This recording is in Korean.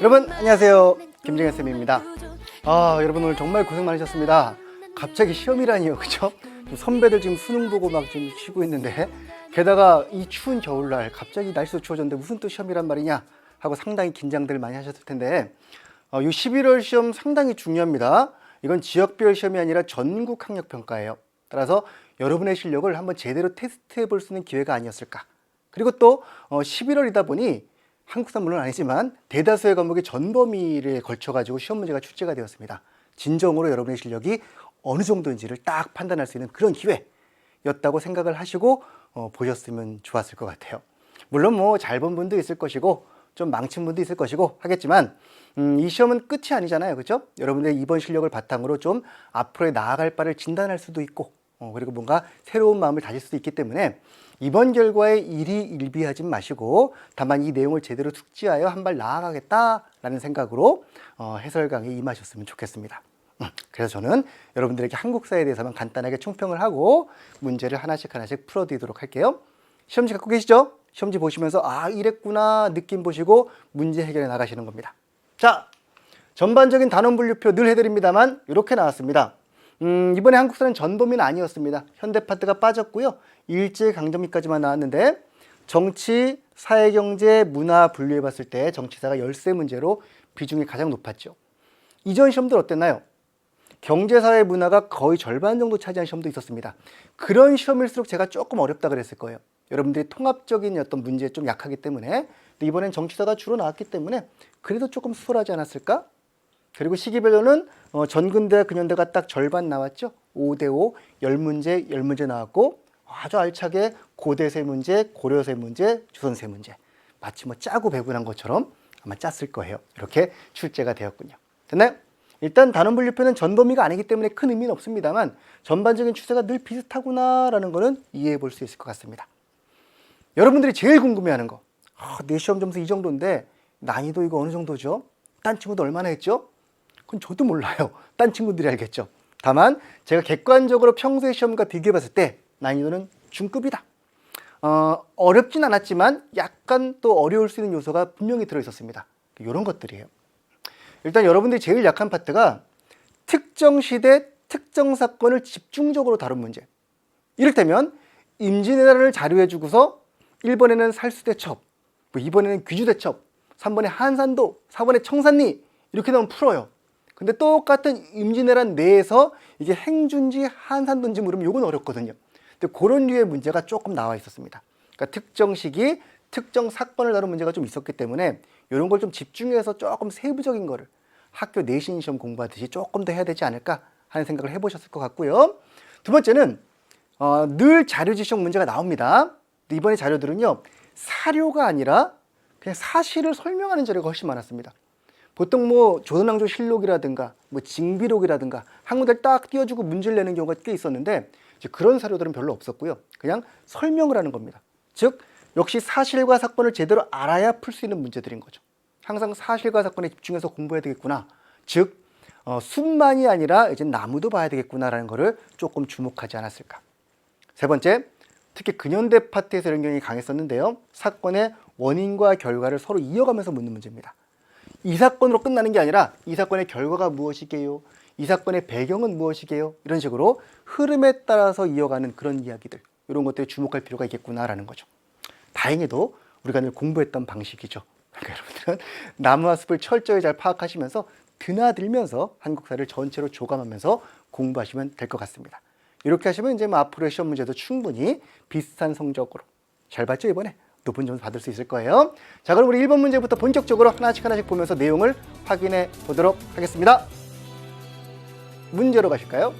여러분 안녕하세요, 김정현쌤입니다. 여러분 오늘 정말 고생 많으셨습니다. 갑자기 시험이라니요, 그쵸? 선배들 지금 수능 보고 막 지금 쉬고 있는데, 게다가 이 추운 겨울날 갑자기 날씨도 추워졌는데 무슨 또 시험이란 말이냐 하고 상당히 긴장들 많이 하셨을 텐데, 이 11월 시험 상당히 중요합니다. 이건 지역별 시험이 아니라 전국 학력 평가예요. 따라서 여러분의 실력을 한번 제대로 테스트해 볼 수 있는 기회가 아니었을까. 그리고 또 11월이다 보니 한국사 물론 아니지만 대다수의 과목이 전범위를 걸쳐가지고 시험 문제가 출제가 되었습니다. 진정으로 여러분의 실력이 어느 정도인지를 딱 판단할 수 있는 그런 기회였다고 생각을 하시고 보셨으면 좋았을 것 같아요. 물론 뭐 잘 본 분도 있을 것이고 좀 망친 분도 있을 것이고 하겠지만 이 시험은 끝이 아니잖아요, 그렇죠? 여러분들의 이번 실력을 바탕으로 좀 앞으로의 나아갈 바를 진단할 수도 있고 그리고 뭔가 새로운 마음을 다질 수도 있기 때문에 이번 결과에 일희일비하지 마시고 다만 이 내용을 제대로 숙지하여 한 발 나아가겠다라는 생각으로 해설 강의에 임하셨으면 좋겠습니다. 그래서 저는 여러분들에게 한국사에 대해서만 간단하게 총평을 하고 문제를 하나씩 풀어드리도록 할게요. 시험지 갖고 계시죠? 시험지 보시면서 이랬구나 느낌 보시고 문제 해결해 나가시는 겁니다. 자, 전반적인 단원 분류표 늘 해드립니다만 이렇게 나왔습니다. 이번에 한국사는 전범위는 아니었습니다. 현대 파트가 빠졌고요. 일제강점기까지만 나왔는데 정치, 사회경제, 문화 분류해 봤을 때 정치사가 13문제로 비중이 가장 높았죠. 이전 시험들 어땠나요? 경제사회 문화가 거의 절반 정도 차지한 시험도 있었습니다. 그런 시험일수록 제가 조금 어렵다 그랬을 거예요. 여러분들이 통합적인 어떤 문제에 좀 약하기 때문에. 근데 이번엔 정치사가 주로 나왔기 때문에 그래도 조금 수월하지 않았을까? 그리고 시기별로는 전근대와 근현대가 딱 절반 나왔죠. 5대5 10문제 나왔고 아주 알차게 고대 3문제, 고려 3문제, 조선 3문제. 마치 뭐 짜고 배분한 것처럼 아마 짰을 거예요. 이렇게 출제가 되었군요. 됐나요? 일단 단원 분류표는 전범위가 아니기 때문에 큰 의미는 없습니다만 전반적인 추세가 늘 비슷하구나라는 거는 이해해 볼 수 있을 것 같습니다. 여러분들이 제일 궁금해하는 거, 내 시험 점수 이 정도인데 난이도 이거 어느 정도죠? 딴 친구도 얼마나 했죠? 그건 저도 몰라요. 딴 친구들이 알겠죠. 다만 제가 객관적으로 평소의 시험과 비교해 봤을 때 난이도는 중급이다. 어렵진 않았지만 약간 또 어려울 수 있는 요소가 분명히 들어있었습니다. 이런 것들이에요. 일단 여러분들이 제일 약한 파트가 특정 시대, 특정 사건을 집중적으로 다룬 문제. 이를테면 임진왜란을 자료해 주고서 1번에는 살수대첩, 2번에는 귀주대첩, 3번에 한산도, 4번에 청산리 이렇게 나오면 풀어요. 근데 똑같은 임진왜란 내에서 이게 행주인지 한산도인지 물으면 이건 어렵거든요. 근데 그런 류의 문제가 조금 나와 있었습니다. 그러니까 특정 시기, 특정 사건을 다룬 문제가 좀 있었기 때문에 이런 걸 좀 집중해서 조금 세부적인 거를 학교 내신 시험 공부하듯이 조금 더 해야 되지 않을까 하는 생각을 해보셨을 것 같고요. 두 번째는 늘 자료지식 문제가 나옵니다. 근데 이번에 자료들은요, 사료가 아니라 그냥 사실을 설명하는 자료가 훨씬 많았습니다. 보통 뭐 조선왕조 실록이라든가 뭐 징비록이라든가 한 군데 딱 띄워주고 문제를 내는 경우가 꽤 있었는데 이제 그런 사료들은 별로 없었고요. 그냥 설명을 하는 겁니다. 즉 역시 사실과 사건을 제대로 알아야 풀 수 있는 문제들인 거죠. 항상 사실과 사건에 집중해서 공부해야 되겠구나. 즉 숲만이 아니라 이제 나무도 봐야 되겠구나라는 거를 조금 주목하지 않았을까. 세 번째, 특히 근현대 파트에서 이런 경향이 강했었는데요. 사건의 원인과 결과를 서로 이어가면서 묻는 문제입니다. 이 사건으로 끝나는 게 아니라 이 사건의 결과가 무엇이게요? 이 사건의 배경은 무엇이게요? 이런 식으로 흐름에 따라서 이어가는 그런 이야기들, 이런 것들에 주목할 필요가 있겠구나라는 거죠. 다행히도 우리가 늘 공부했던 방식이죠. 그러니까 여러분들은 나무와 숲을 철저히 잘 파악하시면서 드나들면서 한국사를 전체로 조감하면서 공부하시면 될 것 같습니다. 이렇게 하시면 이제 앞으로의 시험 문제도 충분히 비슷한 성적으로 잘 봤죠? 이번에 높은 점수 받을 수 있을 거예요. 자, 그럼 우리 1번 문제부터 본격적으로 하나씩 보면서 내용을 확인해 보도록 하겠습니다. 문제로 가실까요?